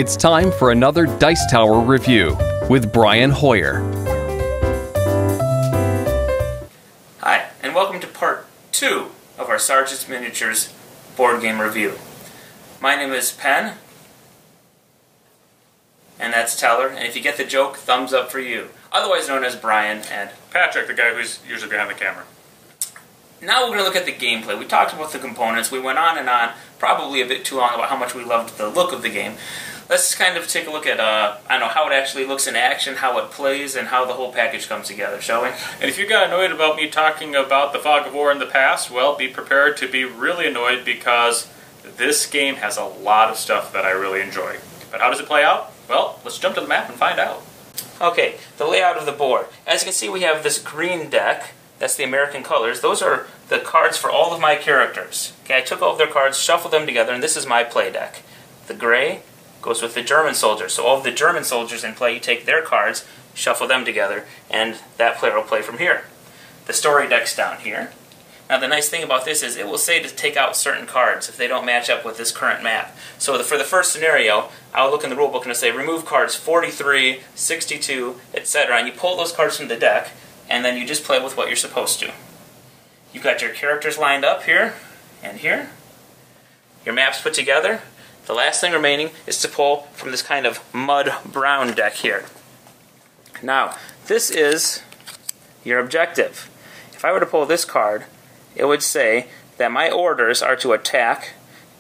It's time for another Dice Tower review with Brian Hoier. Hi, and welcome to part 2 of our Sergeant's Miniatures board game review. My name is Penn, and that's Teller, and if you get the joke, thumbs up for you. Otherwise known as Brian and Patrick, the guy who's usually behind the camera. Now we're going to look at the gameplay. We talked about the components. We went on and on, probably a bit too long, about how much we loved the look of the game. Let's kind of take a look at, how it actually looks in action, how it plays, and how the whole package comes together, shall we? And if you got annoyed about me talking about the Fog of War in the past, well, be prepared to be really annoyed because this game has a lot of stuff that I really enjoy. But how does it play out? Well, let's jump to the map and find out. Okay, the layout of the board. As you can see, we have this green deck. That's the American colors. Those are the cards for all of my characters. Okay, I took all of their cards, shuffled them together, and this is my play deck. The gray goes with the German soldiers. So all of the German soldiers in play, you take their cards, shuffle them together, and that player will play from here. The story deck's down here. Now the nice thing about this is it will say to take out certain cards if they don't match up with this current map. So for the first scenario, I'll look in the rulebook and it'll say remove cards 43, 62, etc. And you pull those cards from the deck, and then you just play with what you're supposed to. You've got your characters lined up here and here. Your map's put together. The last thing remaining is to pull from this kind of mud brown deck here. Now, this is your objective. If I were to pull this card, it would say that my orders are to attack,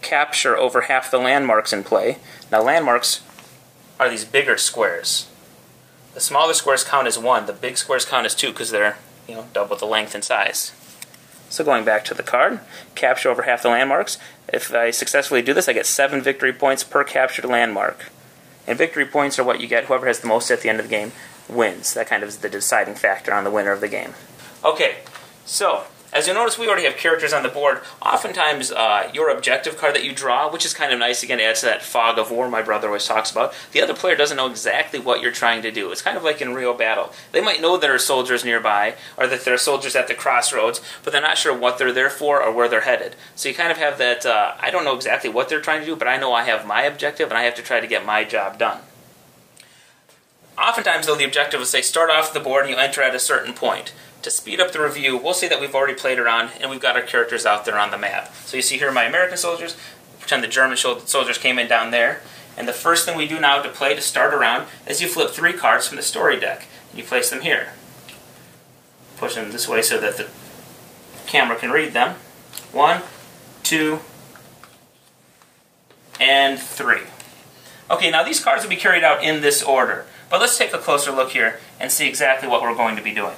capture over half the landmarks in play. Now, landmarks are these bigger squares. The smaller squares count as 1. The big squares count as 2 because they're, double the length and size. So going back to the card, capture over half the landmarks. If I successfully do this, I get 7 victory points per captured landmark. And victory points are what you get. Whoever has the most at the end of the game wins. That kind of is the deciding factor on the winner of the game. Okay, so as you'll notice, we already have characters on the board. Oftentimes, your objective card that you draw, which is kind of nice, again, adds to that fog of war my brother always talks about. The other player doesn't know exactly what you're trying to do. It's kind of like in real battle. They might know there are soldiers nearby, or that there are soldiers at the crossroads, but they're not sure what they're there for or where they're headed. So you kind of have that, I don't know exactly what they're trying to do, but I know I have my objective, and I have to try to get my job done. Oftentimes, though, the objective will say start off the board and you enter at a certain point. To speed up the review, we'll say that we've already played around and we've got our characters out there on the map. So you see here my American soldiers, pretend the German soldiers came in down there. And the first thing we do now to play to start around is you flip 3 cards from the story deck. And you place them here. Push them this way so that the camera can read them. 1, 2, and 3. Okay, now these cards will be carried out in this order. But let's take a closer look here and see exactly what we're going to be doing.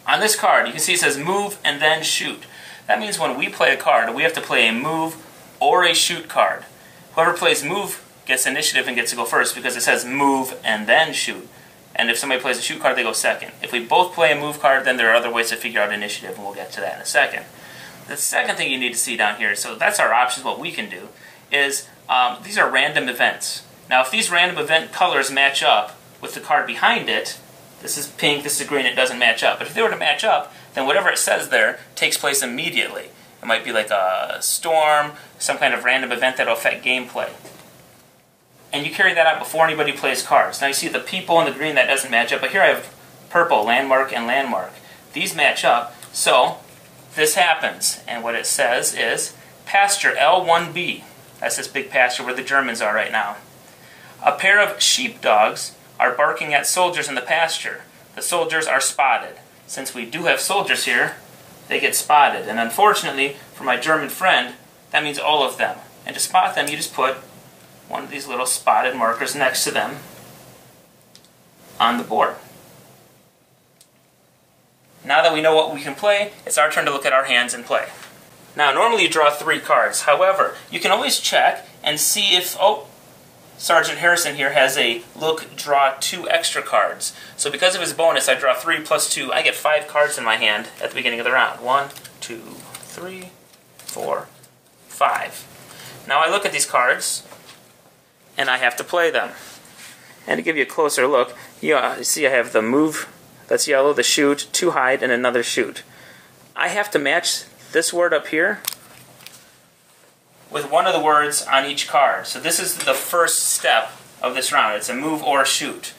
On this card, you can see it says move and then shoot. That means when we play a card, we have to play a move or a shoot card. Whoever plays move gets initiative and gets to go first because it says move and then shoot. And if somebody plays a shoot card, they go second. If we both play a move card, then there are other ways to figure out initiative, and we'll get to that in a second. The second thing you need to see down here, so that's our options, what we can do, is these are random events. Now, if these random event colors match up with the card behind it, this is pink, this is green, it doesn't match up. But if they were to match up, then whatever it says there takes place immediately. It might be like a storm, some kind of random event that will affect gameplay. And you carry that out before anybody plays cards. Now you see the people in the green, that doesn't match up, but here I have purple, landmark, and landmark. These match up, so this happens. And what it says is pasture L1B. That's this big pasture where the Germans are right now. A pair of sheepdogs are barking at soldiers in the pasture. The soldiers are spotted. Since we do have soldiers here, they get spotted. And unfortunately, for my German friend, that means all of them. And to spot them, you just put one of these little spotted markers next to them on the board. Now that we know what we can play, it's our turn to look at our hands and play. Now, normally you draw 3 cards. However, you can always check and see if, Sergeant Harrison here has a look, draw 2 extra cards. So because of his bonus, I draw 3 plus 2. I get 5 cards in my hand at the beginning of the round. 1, 2, 3, 4, 5. Now I look at these cards, and I have to play them. And to give you a closer look, you see I have the move, that's yellow, the shoot, 2 hide, and another shoot. I have to match this word up here with one of the words on each card. So this is the first step of this round. It's a move or a shoot.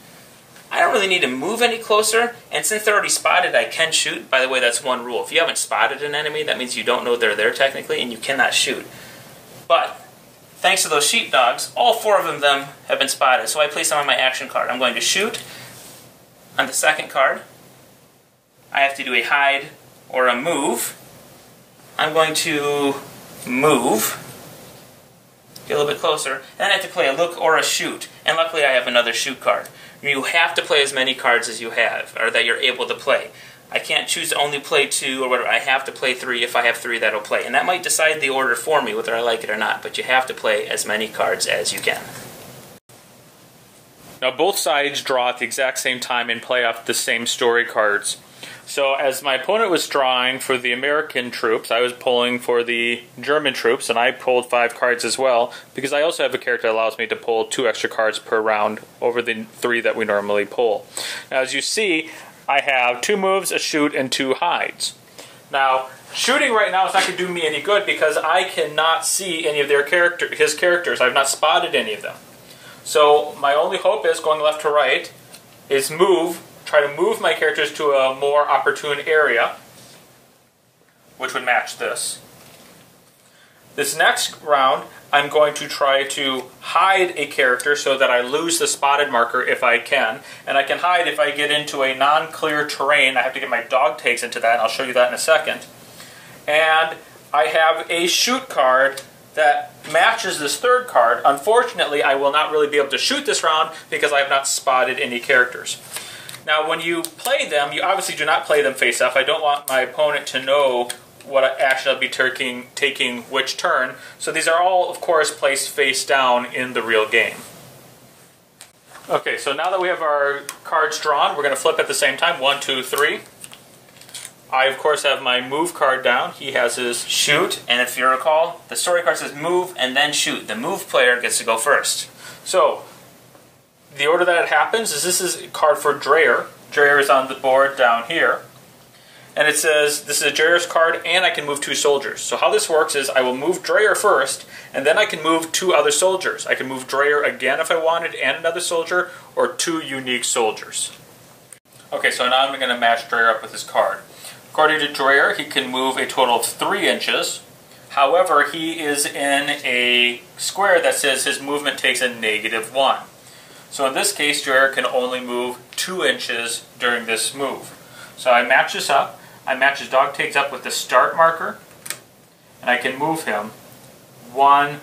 I don't really need to move any closer, and since they're already spotted, I can shoot. By the way, that's one rule. If you haven't spotted an enemy, that means you don't know they're there technically, and you cannot shoot. But thanks to those sheepdogs, all 4 of them have been spotted, so I place them on my action card. I'm going to shoot on the second card. I have to do a hide or a move. I'm going to move, get a little bit closer, and then I have to play a look or a shoot. And luckily I have another shoot card. You have to play as many cards as you have, or that you're able to play. I can't choose to only play 2 or whatever. I have to play 3. If I have 3, that'll play. And that might decide the order for me, whether I like it or not. But you have to play as many cards as you can. Now both sides draw at the exact same time and play off the same story cards. So as my opponent was drawing for the American troops, I was pulling for the German troops, and I pulled 5 cards as well, because I also have a character that allows me to pull 2 extra cards per round over the 3 that we normally pull. Now as you see, I have 2 moves, a shoot, and 2 hides. Now, shooting right now is not going to do me any good because I cannot see any of his characters. I've not spotted any of them. So my only hope is, going left to right, is try to move my characters to a more opportune area, which would match this. This next round, I'm going to try to hide a character so that I lose the spotted marker if I can. And I can hide if I get into a non-clear terrain. I have to get my dog tags into that, and I'll show you that in a second. And I have a shoot card that matches this third card. Unfortunately, I will not really be able to shoot this round because I have not spotted any characters. Now, when you play them, you obviously do not play them face up. I don't want my opponent to know what action I'll be taking which turn. So these are all, of course, placed face down in the real game. Okay, so now that we have our cards drawn, we're going to flip at the same time. 1, 2, 3. I, of course, have my move card down. He has his shoot, and if you recall, the story card says move and then shoot. The move player gets to go first. So, the order that it happens is this is a card for Dreyer. Dreyer is on the board down here. And it says this is a Dreyer's card, and I can move 2 soldiers. So how this works is I will move Dreyer first, and then I can move 2 other soldiers. I can move Dreyer again if I wanted, and another soldier, or 2 unique soldiers. Okay, so now I'm going to match Dreyer up with his card. According to Dreyer, he can move a total of 3 inches. However, he is in a square that says his movement takes a -1. So in this case, Dreyer can only move 2 inches during this move. So I match this up. I match his dog tags up with the start marker, and I can move him 1,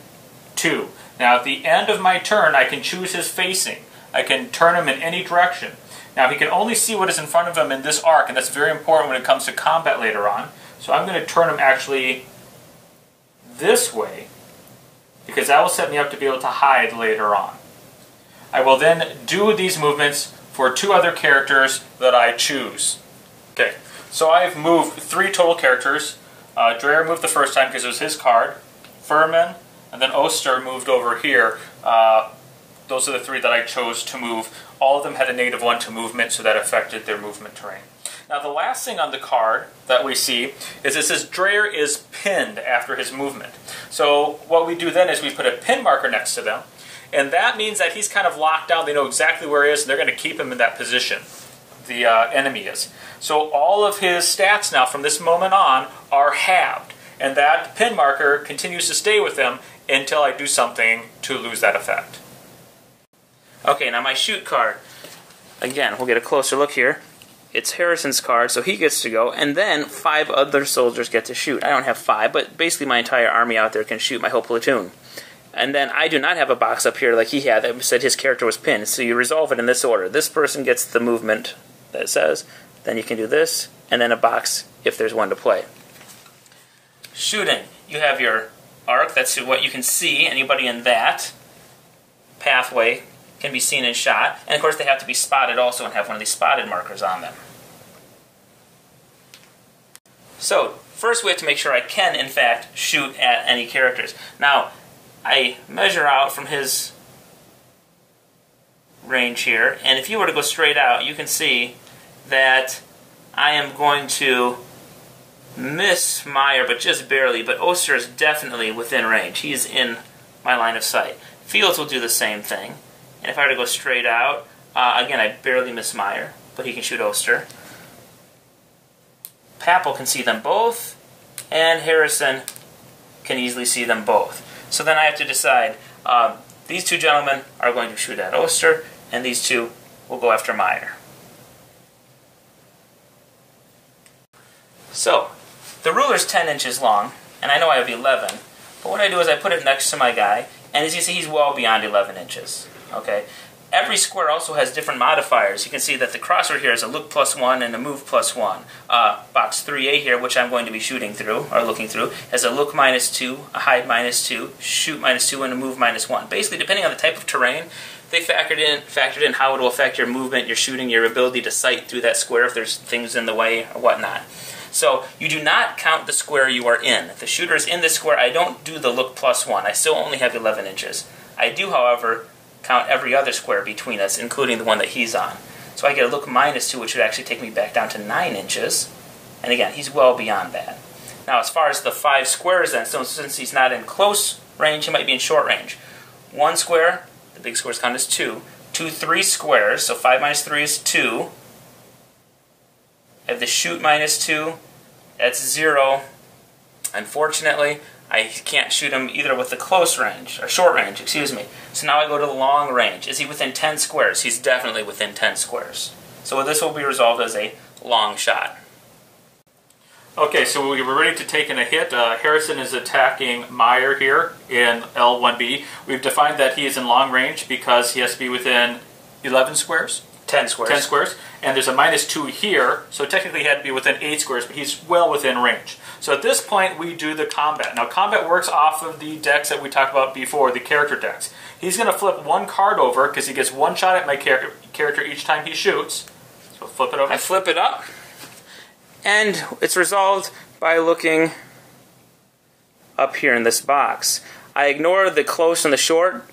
2. Now at the end of my turn, I can choose his facing. I can turn him in any direction. Now he can only see what is in front of him in this arc, and that's very important when it comes to combat later on. So I'm going to turn him actually this way, because that will set me up to be able to hide later on. I will then do these movements for 2 other characters that I choose. Okay, so I've moved 3 total characters. Dreyer moved the first time because it was his card. Furman, and then Oster moved over here. Those are the 3 that I chose to move. All of them had a -1 to movement, so that affected their movement terrain. Now the last thing on the card that we see is it says Dreyer is pinned after his movement. So what we do then is we put a pin marker next to them, and that means that he's kind of locked down. They know exactly where he is, and they're going to keep him in that position. The enemy is. So all of his stats now from this moment on are halved, and that pin marker continues to stay with him until I do something to lose that effect. Okay, now my shoot card. Again, we'll get a closer look here. It's Harrison's card, so he gets to go, and then 5 other soldiers get to shoot. I don't have 5, but basically my entire army out there can shoot, my whole platoon. And then I do not have a box up here like he had that said his character was pinned, so you resolve it in this order. This person gets the movement that it says, then you can do this, and then a box if there's one to play. Shooting. You have your arc, that's what you can see. Anybody in that pathway can be seen and shot. And of course they have to be spotted also and have one of these spotted markers on them. So, first we have to make sure I can, in fact, shoot at any characters. Now, I measure out from his range here, and if you were to go straight out, you can see that I am going to miss Meyer, but just barely. But Oster is definitely within range. He's in my line of sight. Fields will do the same thing. And if I were to go straight out, again, I barely miss Meyer, but he can shoot Oster. Papple can see them both, and Harrison can easily see them both. So then I have to decide, these two gentlemen are going to shoot at Oster, and these two will go after Meyer. So, the ruler's 10 inches long, and I know I have 11, but what I do is I put it next to my guy, and as you see, he's well beyond 11 inches. Okay. Every square also has different modifiers. You can see that the crossword here is a look +1 and a move +1. Box 3A here, which I'm going to be shooting through, or looking through, has a look -2, a hide -2, shoot -2, and a move -1. Basically, depending on the type of terrain, they factored in how it will affect your movement, your shooting, your ability to sight through that square if there's things in the way or whatnot. So you do not count the square you are in. If the shooter is in this square, I don't do the look +1. I still only have 11 inches. I do, however, count every other square between us, including the one that he's on. So I get a look -2, which would actually take me back down to 9 inches. And again, he's well beyond that. Now, as far as the 5 squares then, so since he's not in close range, he might be in short range. 1 square, the big squares count as 2. 2, 3 squares, so 5 minus 3 is 2. I have the shoot -2, that's 0. Unfortunately, I can't shoot him either with the close range, or short range, excuse me. So now I go to the long range. Is he within 10 squares? He's definitely within 10 squares. So this will be resolved as a long shot. Okay, so we were ready to take in a hit. Harrison is attacking Meyer here in L1B. We've defined that he is in long range because he has to be within 11 squares? 10 squares. 10 squares. And there's a -2 here, so technically he had to be within 8 squares, but he's well within range. So at this point, we do the combat. Now, combat works off of the decks that we talked about before, the character decks. He's going to flip 1 card over, because he gets 1 shot at my character each time he shoots. So flip it over. I flip it up, and it's resolved by looking up here in this box. I ignore the close and the short,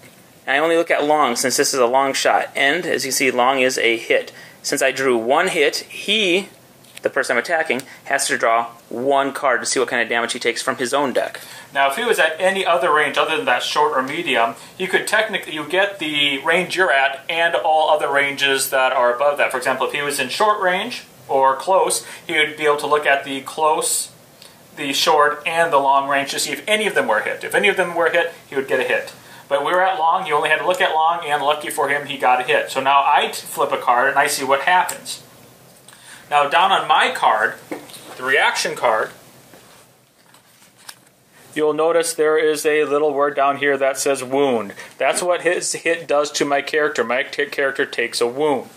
and I only look at long, since this is a long shot. And, as you see, long is a hit. Since I drew 1 hit, he, the person I'm attacking, has to draw 1 card to see what kind of damage he takes from his own deck. Now, if he was at any other range other than that short or medium, you could technically, you get the range you're at and all other ranges that are above that. For example, if he was in short range or close, he would be able to look at the close, the short, and the long range to see if any of them were hit. If any of them were hit, he would get a hit. But we were at long, you only had to look at long, and lucky for him, he got a hit. So now I flip a card, and I see what happens. Now down on my card, the reaction card, you'll notice there is a little word down here that says wound. That's what his hit does to my character. My character takes a wound.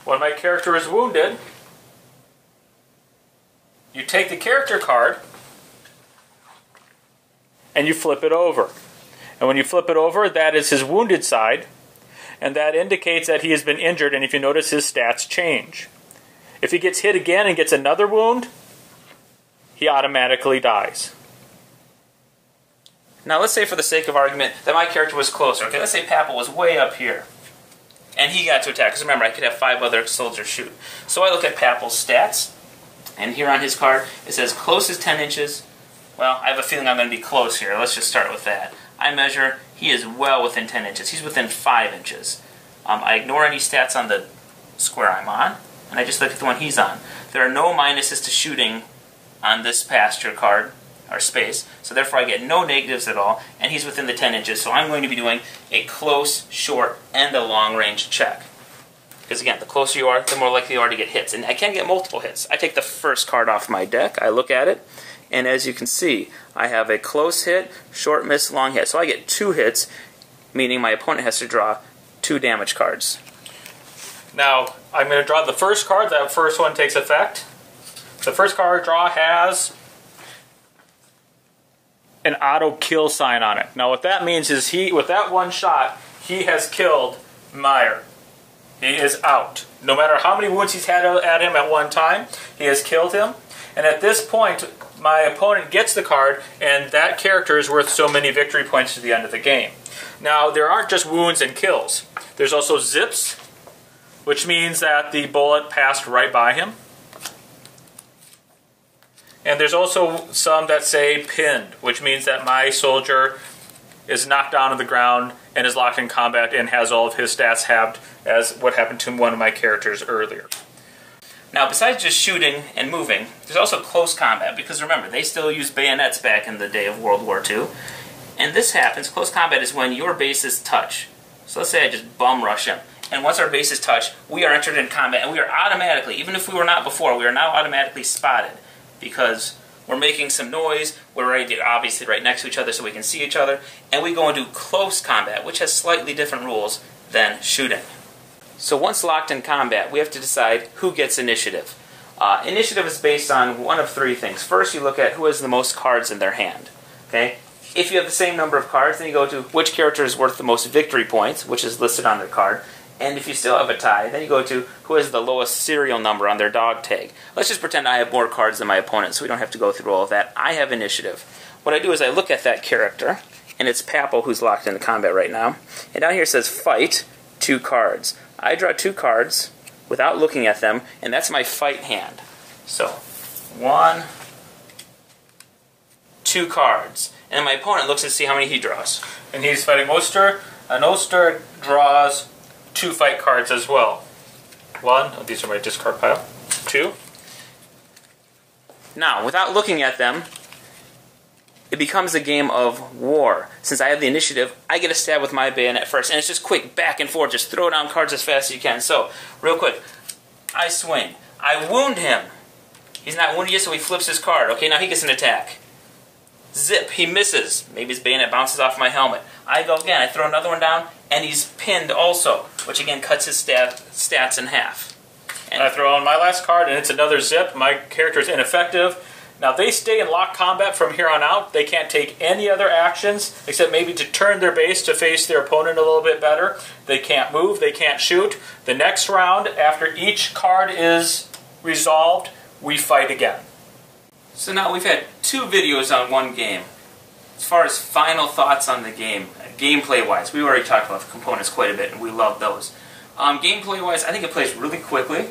When my character is wounded, you take the character card, and you flip it over. And when you flip it over, that is his wounded side, and that indicates that he has been injured, and if you notice, his stats change. If he gets hit again and gets another wound, he automatically dies. Now let's say, for the sake of argument, that my character was closer. Okay, let's say Papple was way up here, and he got to attack. Because remember, I could have 5 other soldiers shoot. So I look at Papple's stats, and here on his card, it says close is 10 inches. Well, I have a feeling I'm going to be close here. Let's just start with that. I measure, he is well within 10 inches. He's within 5 inches. I ignore any stats on the square I'm on, and I just look at the one he's on. There are no minuses to shooting on this pasture card, or space, so therefore I get no negatives at all, and he's within the 10 inches, so I'm going to be doing a close, short, and a long-range check. Because again, the closer you are, the more likely you are to get hits. And I can get multiple hits. I take the first card off my deck, I look at it, and as you can see, I have a close hit, short miss, long hit. So I get 2 hits, meaning my opponent has to draw 2 damage cards. Now, I'm going to draw the first card. That first one takes effect. The first card draw has an auto kill sign on it. Now what that means is with that one shot, he has killed Meyer. He is out. No matter how many wounds he's had at him at one time, he has killed him. And at this point, my opponent gets the card, and that character is worth so many victory points to the end of the game. Now, there aren't just wounds and kills. There's also zips, which means that the bullet passed right by him. And there's also some that say pinned, which means that my soldier is knocked down to the ground and is locked in combat and has all of his stats halved, as what happened to one of my characters earlier. Now, besides just shooting and moving, there's also close combat, because remember, they still used bayonets back in the day of World War II. And this happens, close combat is when your bases touch. So let's say I just bum rush him. And once our bases touch, we are entered in combat, and we are automatically, even if we were not before, we are now automatically spotted, because we're making some noise, we're obviously right next to each other so we can see each other, and we go into close combat, which has slightly different rules than shooting. So once locked in combat, we have to decide who gets initiative. Initiative is based on one of three things. First, you look at who has the most cards in their hand. Okay? If you have the same number of cards, then you go to which character is worth the most victory points, which is listed on their card. And if you still have a tie, then you go to who has the lowest serial number on their dog tag. Let's just pretend I have more cards than my opponent, so we don't have to go through all of that. I have initiative. What I do is I look at that character, and it's Papal who's locked into combat right now. And down here it says fight, 2 cards. I draw 2 cards without looking at them, and that's my fight hand. So, 1, 2 cards. And my opponent looks to see how many he draws. And he's fighting Oster, and Oster draws 2 fight cards as well. 1, oh, these are my discard pile. 2. Now, without looking at them, it becomes a game of war. Since I have the initiative, I get a stab with my bayonet first, and it's just quick, back and forth, just throw down cards as fast as you can. So, real quick, I swing. I wound him. He's not wounded yet, so he flips his card. Okay, now he gets an attack. Zip, he misses. Maybe his bayonet bounces off my helmet. I go again, I throw another one down, and he's pinned also, which again cuts his stats in half. And I throw on my last card, and it's another zip. My character is ineffective. Now, they stay in locked combat from here on out. They can't take any other actions, except maybe to turn their base to face their opponent a little bit better. They can't move, they can't shoot. The next round, after each card is resolved, we fight again. So now we've had 2 videos on one game. As far as final thoughts on the game, gameplay-wise, we already talked about the components quite a bit, and we love those. Gameplay-wise, I think it plays really quickly.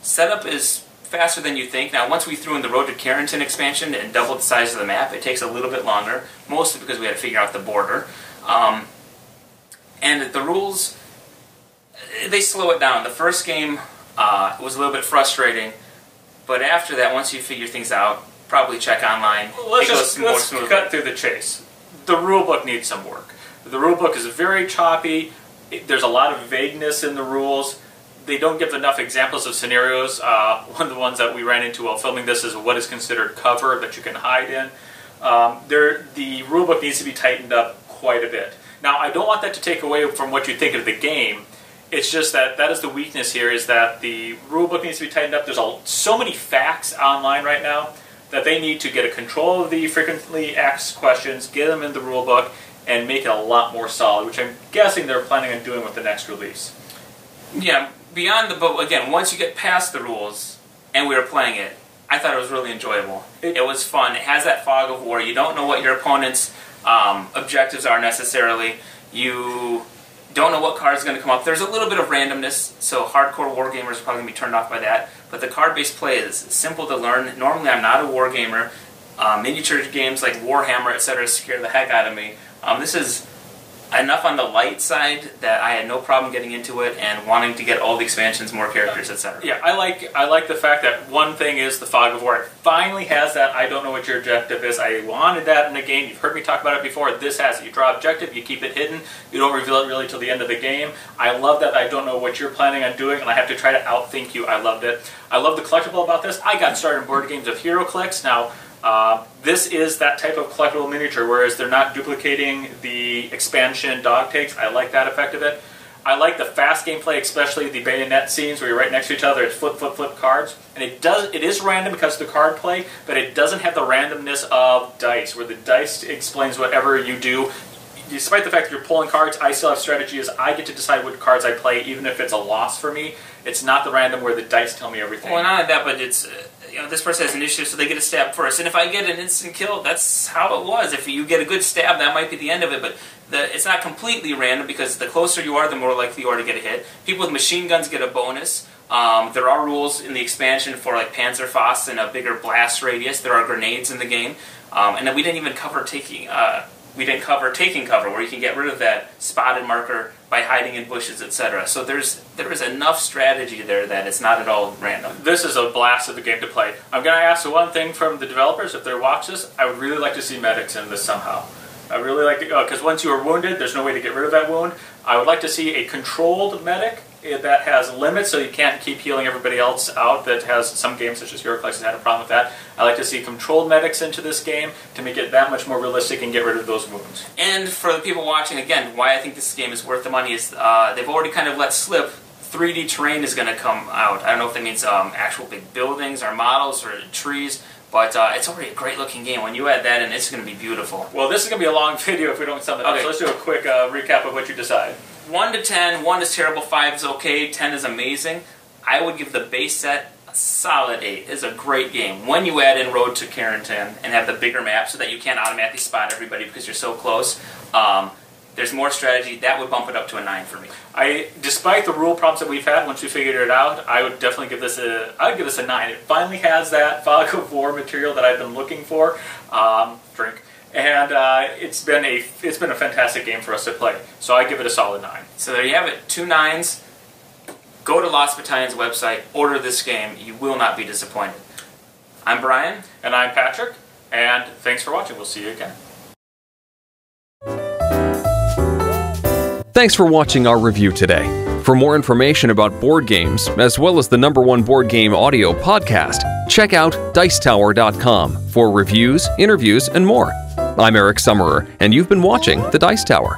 Setup is faster than you think. Now, once we threw in the Road to Carrington expansion and doubled the size of the map, it takes a little bit longer, mostly because we had to figure out the border. And the rules, they slow it down. The first game was a little bit frustrating, but after that, once you figure things out, probably check online. Let's cut through the chase. The rulebook needs some work. The rulebook is very choppy. There's a lot of vagueness in the rules. They don't give enough examples of scenarios. One of the ones that we ran into while filming this is what is considered cover that you can hide in. The rulebook needs to be tightened up quite a bit. Now, I don't want that to take away from what you think of the game. It's just that is the weakness here, is that the rulebook needs to be tightened up. There's so many facts online right now that they need to get a control of the frequently asked questions, get them in the rulebook, and make it a lot more solid, which I'm guessing they're planning on doing with the next release. Yeah, beyond the book, again, once you get past the rules and we were playing it, I thought it was really enjoyable. It was fun. It has that fog of war. You don't know what your opponent's objectives are necessarily. You don't know what card is going to come up. There's a little bit of randomness, so hardcore wargamers are probably going to be turned off by that. But the card-based play is simple to learn. Normally, I'm not a wargamer. Miniature games like Warhammer, etc., scare the heck out of me. This is enough on the light side that I had no problem getting into it and wanting to get all the expansions, more characters, etc. Yeah, I like the fact that one thing is the fog of war. It finally has that. I don't know what your objective is. I wanted that in the game. You've heard me talk about it before. This has it. You draw objective, you keep it hidden. You don't reveal it really till the end of the game. I love that. I don't know what you're planning on doing, and I have to try to outthink you. I loved it. I love the collectible about this. I got started in board games of HeroClix. Now, this is that type of collectible miniature, whereas they're not duplicating the expansion dog takes. I like that effect of it. I like the fast gameplay, especially the bayonet scenes where you're right next to each other. It's flip, flip, flip cards. And it is random because of the card play, but it doesn't have the randomness of dice, where the dice explains whatever you do. Despite the fact that you're pulling cards, I still have strategy as I get to decide what cards I play, even if it's a loss for me. It's not the random where the dice tell me everything. Well, not only that, but it's this person has an issue, so they get a stab first. And if I get an instant kill, that's how it was. If you get a good stab, that might be the end of it. But it's not completely random, because the closer you are, the more likely you are to get a hit. People with machine guns get a bonus, There are rules in the expansion for like Panzerfaust and a bigger blast radius. There are grenades in the game, and then we didn't even cover taking cover, where you can get rid of that spotted marker by hiding in bushes, etc. So there is enough strategy there that it's not at all random. This is a blast of a game to play. I'm going to ask the one thing from the developers, if they're watching this, I would really like to see medics in this somehow. I really like to, because once you are wounded, there's no way to get rid of that wound. I would like to see a controlled medic that has limits, so you can't keep healing everybody else out. That has some games, such as Heracles, has had a problem with that. I like to see controlled medics into this game to make it that much more realistic and get rid of those wounds. And for the people watching, again, why I think this game is worth the money is they've already kind of let slip 3D terrain is going to come out. I don't know if that means actual big buildings or models or trees, but it's already a great looking game. When you add that in, it's going to be beautiful. Well, this is going to be a long video if we don't sum it up, so let's do a quick recap of what you decide. 1 to 10, 1 is terrible, 5 is okay, 10 is amazing. I would give the base set a solid 8. It's a great game. When you add in Road to Carrington and have the bigger map so that you can't automatically spot everybody because you're so close, there's more strategy. That would bump it up to a 9 for me. Despite the rule problems that we've had, once we figured it out, I would definitely give this a 9. It finally has that Fog of War material that I've been looking for. And it's been a fantastic game for us to play. So I give it a solid 9. So there you have it, 2 9s. Go to Lost Battalion's website, order this game. You will not be disappointed. I'm Brian. And I'm Patrick. And thanks for watching. We'll see you again. Thanks for watching our review today. For more information about board games, as well as the #1 board game audio podcast, check out Dicetower.com for reviews, interviews, and more. I'm Eric Summerer, and you've been watching The Dice Tower.